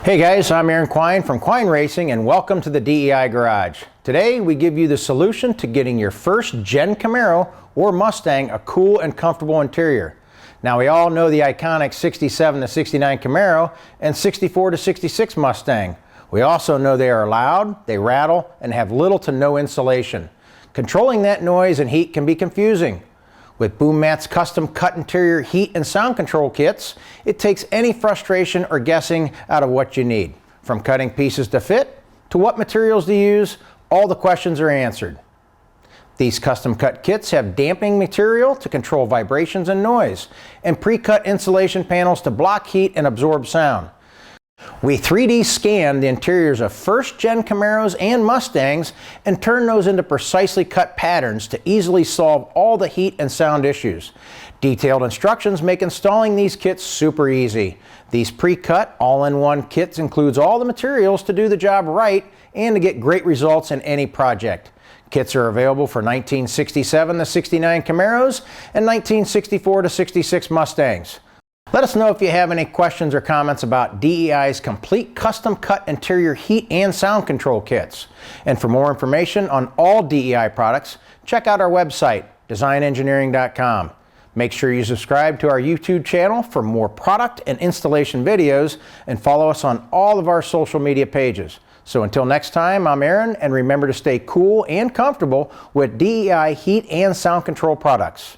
Hey guys, I'm Aaron Quine from Quine Racing and welcome to the DEI Garage. Today we give you the solution to getting your first gen Camaro or Mustang a cool and comfortable interior. Now we all know the iconic 67 to 69 Camaro and 64 to 66 Mustang. We also know they are loud, they rattle, and have little to no insulation. Controlling that noise and heat can be confusing. With Boom Mat's custom cut interior heat and sound control kits, it takes any frustration or guessing out of what you need. From cutting pieces to fit, to what materials to use, all the questions are answered. These custom cut kits have damping material to control vibrations and noise, and pre-cut insulation panels to block heat and absorb sound. We 3D scan the interiors of first-gen Camaros and Mustangs and turn those into precisely cut patterns to easily solve all the heat and sound issues. Detailed instructions make installing these kits super easy. These pre-cut, all-in-one kits includes all the materials to do the job right and to get great results in any project. Kits are available for 1967 to 69 Camaros and 1964 to 66 Mustangs. Let us know if you have any questions or comments about DEI's complete custom cut interior heat and sound control kits. And for more information on all DEI products, check out our website, designengineering.com. Make sure you subscribe to our YouTube channel for more product and installation videos and follow us on all of our social media pages. So until next time, I'm Aaron, and remember to stay cool and comfortable with DEI heat and sound control products.